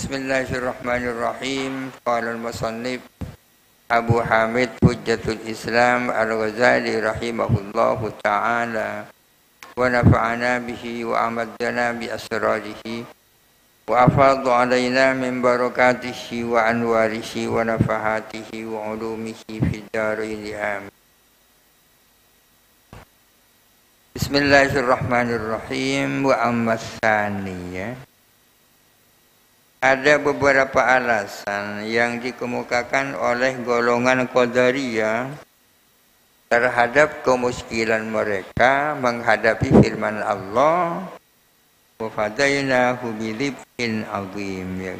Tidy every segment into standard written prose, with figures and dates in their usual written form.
Bismillahirrahmanirrahim. Qala al-musannif Abu Hamid Hujjatul Islam Al-Ghazali rahimahullahu ta'ala wa nafa'ana bihi wa amaddana bi asrarihi wa afadhu alaina min barakatihi wa anwarihi wa nafahatihi wa ulumihi fid darain amin. Bismillahirrahmanirrahim. Wa amma tsaniyah, ada beberapa alasan yang dikemukakan oleh golongan Qadariyah terhadap kemuskilan mereka menghadapi firman Allah, wa fadainahu bilibhin azim, ya.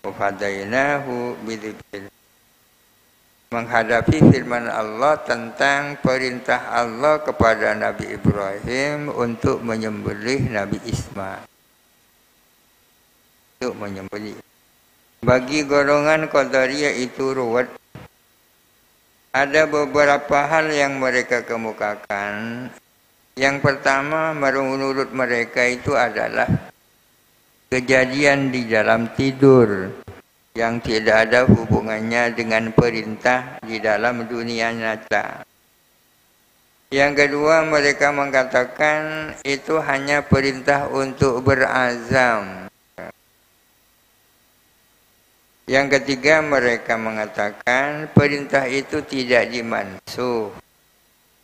Wa fadainahu bilibhin, menghadapi firman Allah tentang perintah Allah kepada Nabi Ibrahim untuk menyembelih Nabi Ismail. Untuk menyembelih. Bagi golongan Qadariyah itu ruwet. Ada beberapa hal yang mereka kemukakan. Yang pertama, menurut mereka itu adalah kejadian di dalam tidur yang tidak ada hubungannya dengan perintah di dalam dunia nyata. Yang kedua, mereka mengatakan itu hanya perintah untuk berazam. Yang ketiga, mereka mengatakan perintah itu tidak dimansuh.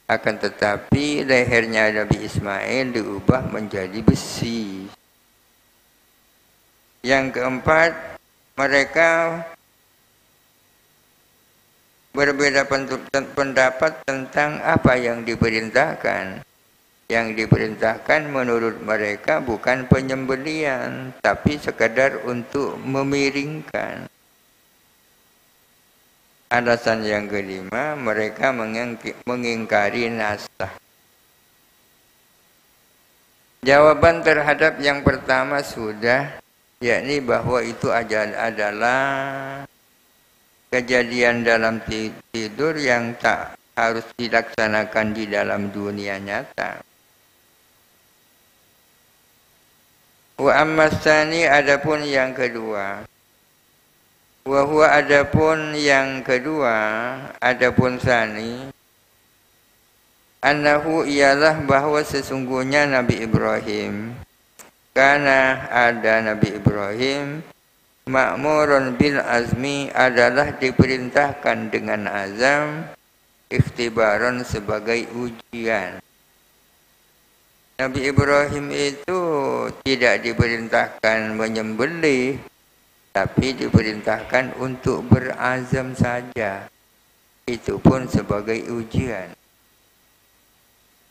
Akan tetapi lehernya Nabi Ismail diubah menjadi besi. Yang keempat, mereka berbeda pendapat tentang apa yang diperintahkan. Yang diperintahkan menurut mereka bukan penyembelihan, tapi sekadar untuk memiringkan. Alasan yang kelima, mereka mengingkari nasakh. Jawaban terhadap yang pertama sudah, yakni bahwa itu adalah kejadian dalam tidur yang tak harus dilaksanakan di dalam dunia nyata. Wa amma tsani, adapun yang kedua. Wa huwa, adapun yang kedua, adapun tsani, annahu ialah bahwa sesungguhnya Nabi Ibrahim, karena ada Nabi Ibrahim, ma'murun bil azmi, adalah diperintahkan dengan azam, ikhtibaran sebagai ujian. Nabi Ibrahim itu tidak diperintahkan menyembelih, tapi diperintahkan untuk berazam saja. Itu pun sebagai ujian.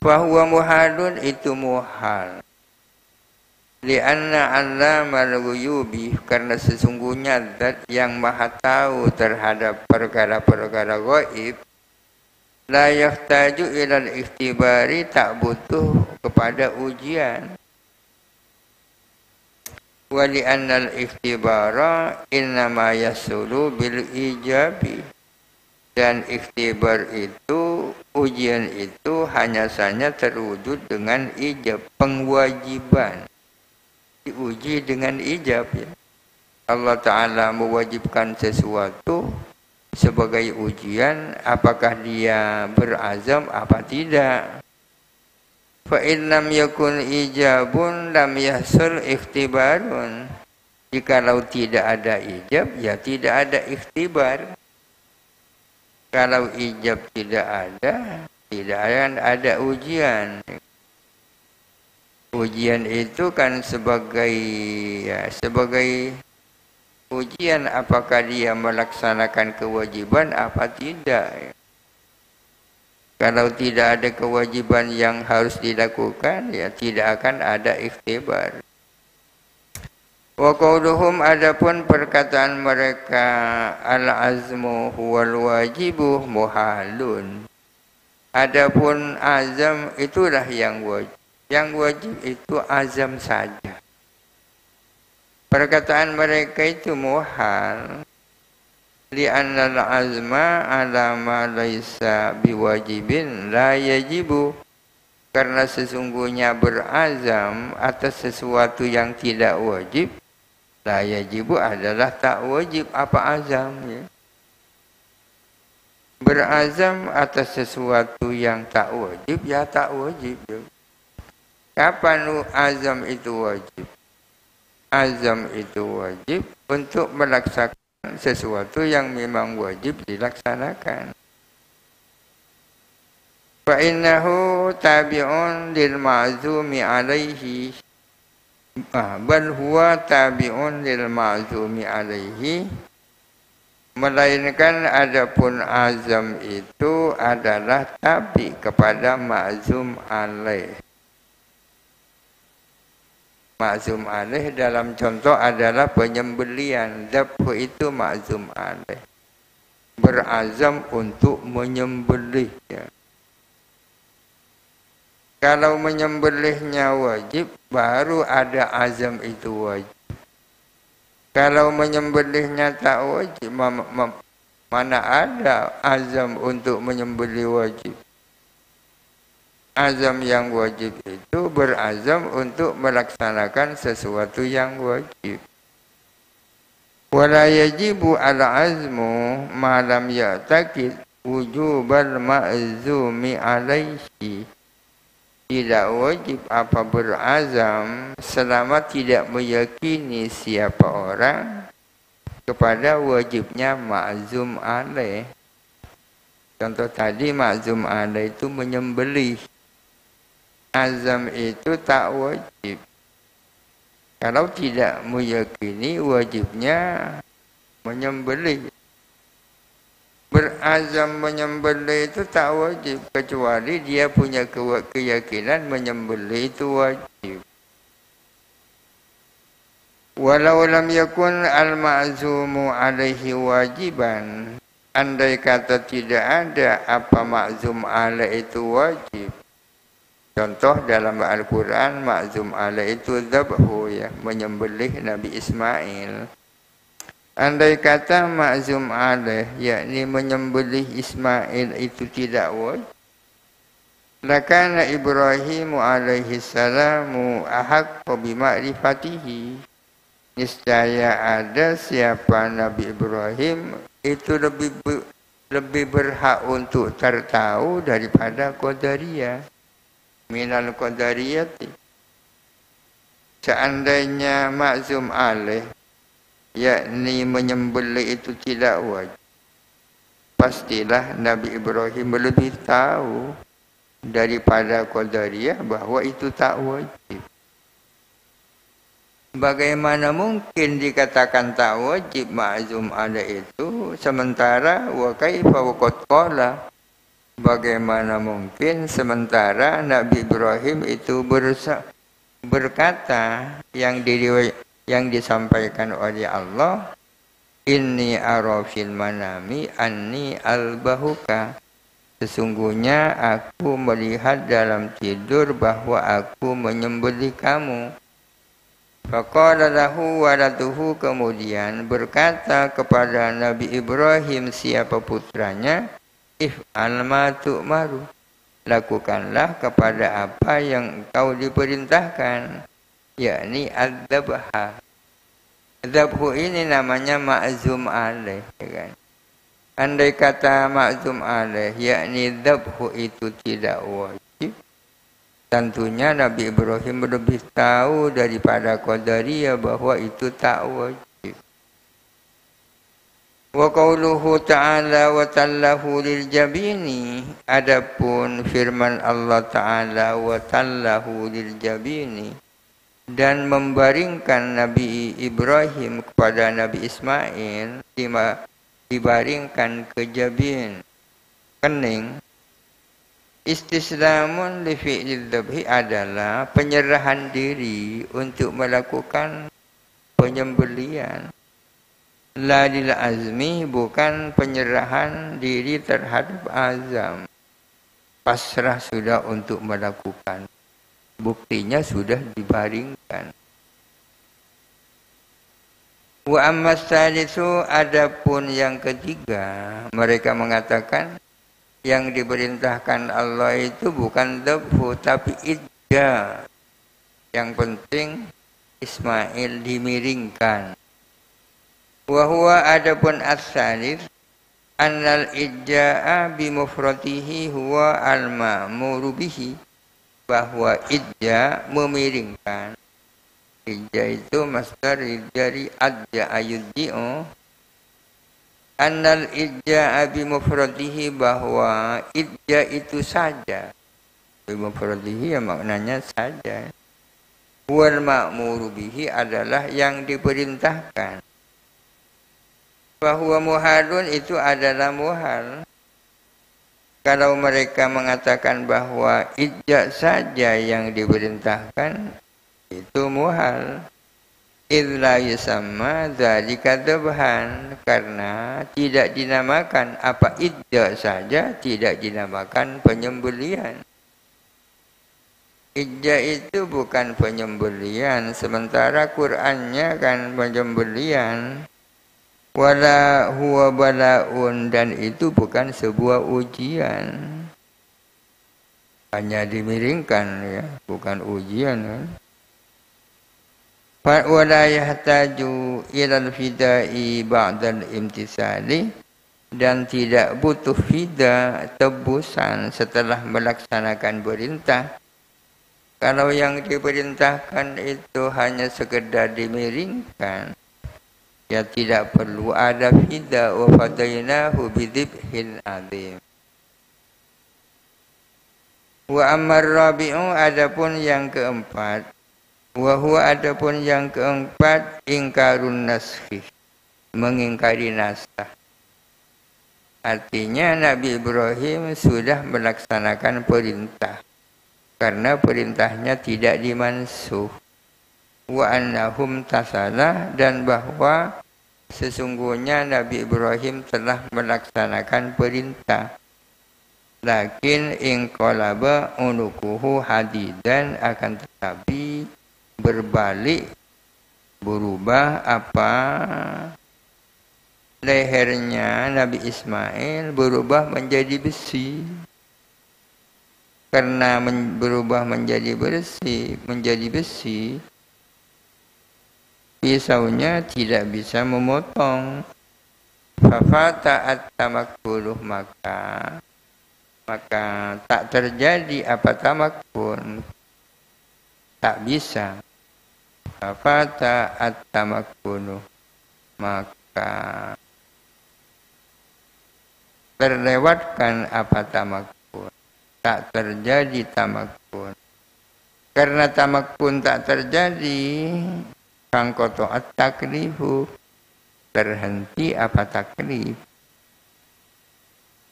Fahuwa muhalun, itu muhal. Lianna allamal ghuyubi, karena sesungguhnya zat yang maha tahu terhadap perkara-perkara gaib, la yahtaju ilal ikhtibari, tak butuh kepada ujian. Wa li'annal ikhtibara innama yasulu bil ijabi, dan ikhtibar itu, ujian itu hanya saja terwujud dengan ijab, pengwajiban. Diuji dengan ijab, ya. Allah Ta'ala mewajibkan sesuatu sebagai ujian, apakah dia berazam apa tidak. Fa in lam yakun ijabun lam yahsul ikhtibarun. Jikalau tidak ada ijab, ya tidak ada ikhtibar. Kalau ijab tidak ada, tidak akan ada ujian. Ujian itu kan sebagai ujian apakah dia melaksanakan kewajiban apa tidak. Kalau tidak ada kewajiban yang harus dilakukan, ya tidak akan ada ikhtibar. Wa qauluhum, adapun perkataan mereka, al-azmu huwal wajibu muhalun. Adapun azam itulah yang wajib. Yang wajib itu azam saja. Perkataan mereka itu muhal. Li'anna al-azma ala ma laisa biwajibin la yajibu, karena sesungguhnya berazam atas sesuatu yang tidak wajib, la yajibu adalah tak wajib apa azam ya. Berazam atas sesuatu yang tak wajib ya tak wajib ya. Kapan azam itu wajib? Azam itu wajib untuk melaksanakan sesuatu yang memang wajib dilaksanakan. Fa innahu tabi'un lil ma'zumi alaihi bal huwa tabi'un lil ma'zumi alaihi, melainkan adapun azam itu adalah tabi kepada ma'zum alaih. Ma'zum alaih dalam contoh adalah penyembelian. Dzabhu itu ma'zum alaih, berazam untuk menyembelih ya. Kalau menyembelihnya wajib, baru ada azam itu wajib. Kalau menyembelihnya tak wajib, mana ada azam untuk menyembelih wajib. Azam yang wajib itu berazam untuk melaksanakan sesuatu yang wajib. Wala yajibu al-azmu ma lam ya'taqid wujubal ma'zumi alaihi. Tidak wajib apa berazam selama tidak meyakini siapa orang kepada wajibnya ma'zum alaih. Contoh tadi ma'zum alaih itu menyembelih. Azam itu tak wajib. Kalau tidak meyakini wajibnya menyembelih. Berazam menyembelih itu tak wajib, kecuali dia punya keyakinan menyembelih itu wajib. Walau lam yakun al-ma'zumu alaihi wajiban, andai kata tidak ada apa ma'zum alaih itu wajib. Contoh dalam Al-Quran, ma'zum alaih itu dzabhu ya, menyembelih Nabi Ismail. Andai kata ma'zum alaih, yakni menyembelih Ismail itu tidak wajib, lakana Ibrahim alaihi salamu ahaqqa bima'rifatihi. Niscaya ada siapa Nabi Ibrahim itu lebih berhak untuk tertahu daripada Qadariyah. Minal Qadariyati. Seandainya ma'zum alaih, yakni menyembelih itu tidak wajib, pastilah Nabi Ibrahim lebih tahu daripada Qadariyah bahwa itu tak wajib. Bagaimana mungkin dikatakan tak wajib ma'zum alaih itu, sementara wa kaifa wa qad qala, bagaimana mungkin sementara Nabi Ibrahim itu berkata yang disampaikan oleh Allah, inni ara fil manami anni albahuka, sesungguhnya aku melihat dalam tidur bahwa aku menyembelih kamu. Faqala lahu waladuhu, kemudian berkata kepada Nabi Ibrahim siapa putranya, if'al ma tu'maru, lakukanlah kepada apa yang engkau diperintahkan, yakni adzabha. Dzabhu ini namanya ma'zum alaih ya kan? Andai kata ma'zum alaih yakni dzabhu itu tidak wajib, tentunya Nabi Ibrahim lebih tahu daripada Qadariyah bahwa itu tak wajib. Wa qauluhu ta'ala wa tallahu lil jabini, adapun firman Allah Ta'ala wa tallahu lil jabini, dan membaringkan Nabi Ibrahim kepada Nabi Ismail, dibaringkan ke jabin, kening. Istislamun li fi'lil dzabhi adalah penyerahan diri untuk melakukan penyembelian. La lil azmi, bukan penyerahan diri terhadap azam. Pasrah sudah untuk melakukan. Buktinya sudah dibaringkan. Wa amma salisu, adapun yang ketiga, mereka mengatakan yang diperintahkan Allah itu bukan dzabhu tapi idja. Yang penting Ismail dimiringkan. Wa huwa adapun as-salis annal idja'a bi mufradihi huwa al-ma'muru bihi, bahwa idja memiringkan. Idja itu masdar dari adja ayudji'u. Annal idja'a bi mufradihi, bahwa idja itu saja. Bi mufradihi ya maknanya saja. Wal ma'muru bihi adalah yang diperintahkan. Bahwa muhalun itu adalah muhal. Kalau mereka mengatakan bahwa idja saja yang diperintahkan, itu muhal. Illa yusamma dzalika dzabhan, karena tidak dinamakan apa idja saja, tidak dinamakan penyembelihan. Idja itu bukan penyembelihan, sementara Qur'annya kan penyembelihan. Wala huwa bala'un, dan itu bukan sebuah ujian. Hanya dimiringkan ya, bukan ujian kan. Fa wala yahtaju ilal fida'i ba'dal imtisali, dan tidak butuh fida, tebusan setelah melaksanakan perintah. Kalau yang diperintahkan itu hanya sekedar dimiringkan, ya tidak perlu ada fida. Wa fadainahu bidzibhin adzim. Wa ammar rabi'u, adapun yang keempat, wa huwa adapun yang keempat, ingkarun naskhi, mengingkari naskah. Artinya Nabi Ibrahim sudah melaksanakan perintah, karena perintahnya tidak dimansuh. Wa annahum tasalah, dan bahwa sesungguhnya Nabi Ibrahim telah melaksanakan perintah. Lakin inqalaba unukuhu hadidan, akan tetapi berbalik, berubah apa lehernya Nabi Ismail berubah menjadi besi. Karena berubah menjadi besi, pisaunya tidak bisa memotong. Fafata'at tamakkuluh, maka tak terjadi apa tamakkun, tak bisa. Fafata'at tamakkuluh, maka terlewatkan apa tamakkun, tak terjadi tamakkun. Karena tamakkun tak terjadi, kangkoto at-taklifu, terhenti apa taklif.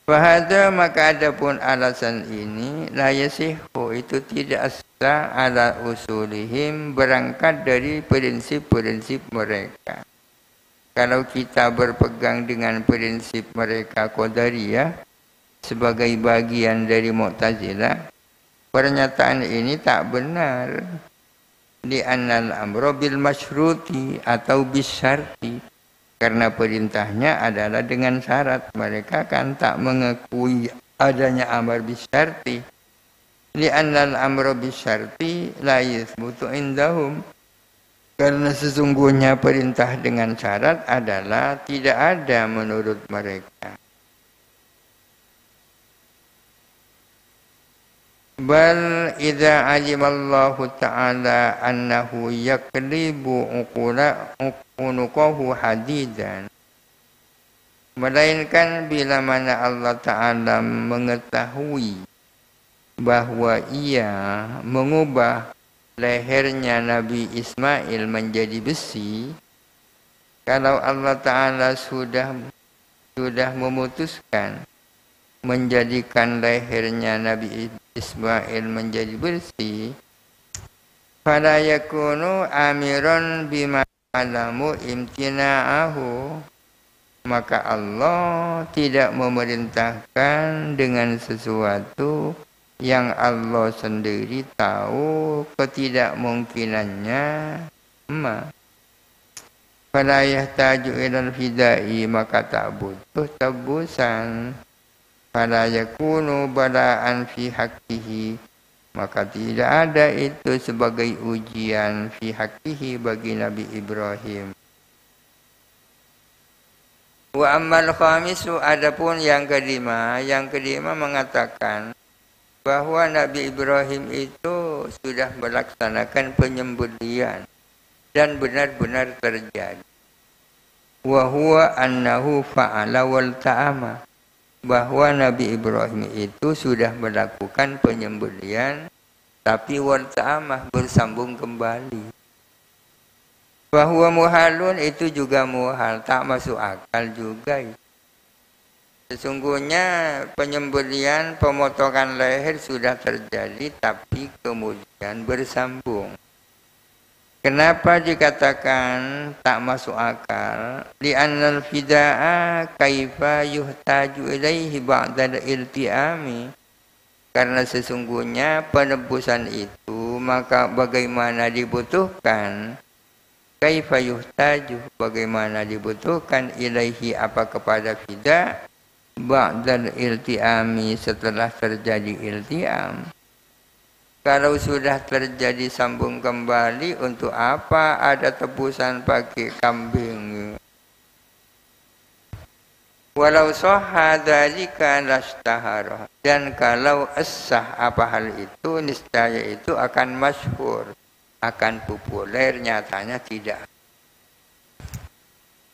Fahada, maka adapun alasan ini, la yasihu, itu tidak sah ala usulihim, berangkat dari prinsip-prinsip mereka. Kalau kita berpegang dengan prinsip mereka Qadariyah sebagai bagian dari Mu'tazilah, pernyataan ini tak benar. Di annal amro bil masyruti atau bisyarti, karena perintahnya adalah dengan syarat. Mereka kan tak mengakui adanya amar bisyarti. Di annal amro bisyarti la yuthbutu indahum, karena sesungguhnya perintah dengan syarat adalah tidak ada menurut mereka. Bal idza alimallahu ta'ala annahu yaklibu unuqahu hadidan, melainkan bila mana Allah Ta'ala mengetahui bahwa ia mengubah lehernya Nabi Ismail menjadi besi. Kalau Allah Ta'ala sudah memutuskan menjadikan lehernya Nabi Ismail menjadi bersih, fala yakunu amiran bima alamu imtina'ahu, maka Allah tidak memerintahkan dengan sesuatu yang Allah sendiri tahu ketidakmungkinannya. Fala yahtaju ilal fidai, maka tak butuh tebusan. fala yakunu bala'an fi haqqihi, maka tidak ada itu sebagai ujian fi haqqihi bagi Nabi Ibrahim. Wa ammal khamisu, adapun yang kelima mengatakan bahwa Nabi Ibrahim itu sudah melaksanakan penyembelihan dan benar-benar terjadi. Wa huwa annahu fa'ala wal ta'ama, bahwa Nabi Ibrahim itu sudah melakukan penyembelihan tapi wal ta'ama, bersambung kembali. Bahwa muhalun, itu juga muhal, tak masuk akal juga. Sesungguhnya penyembelihan, pemotongan leher sudah terjadi tapi kemudian bersambung. Kenapa dikatakan tak masuk akal? Li'annal fida'a kaifa yuhtaju ilaihi ba'dal ilti'ami. Karena sesungguhnya penebusan itu, maka bagaimana dibutuhkan, kaifa yuhtaju, bagaimana dibutuhkan, ilaihi, apa, kepada fida, ba'dal ilti'ami, setelah terjadi ilti'am. Kalau sudah terjadi sambung kembali, untuk apa ada tebusan pakai kambing? Walau sahha dzalika lastahara, dan kalau as-sah apa hal itu, niscaya itu akan masyhur, akan populer, nyatanya tidak.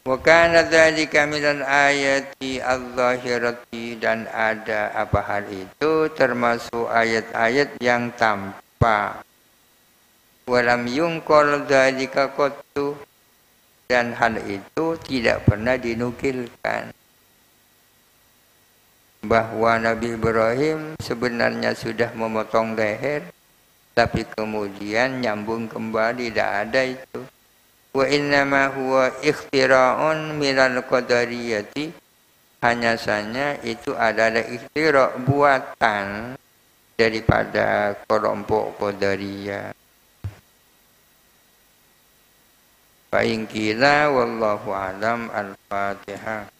Wa kana dzalika minal ayati adh-dhahirati, dan ada apa hal itu termasuk ayat-ayat yang tampak. Walam yunqal dzalika qattu, dan hal itu tidak pernah dinukilkan, bahwa Nabi Ibrahim sebenarnya sudah memotong leher tapi kemudian nyambung kembali, tidak ada itu. Wa innama huwa ikhtira'un minal qadariyati, hanya saja itu adalah ikhtira', buatan daripada kelompok qadariyah. Fa in qila wallahu alam. Al-Fatihah.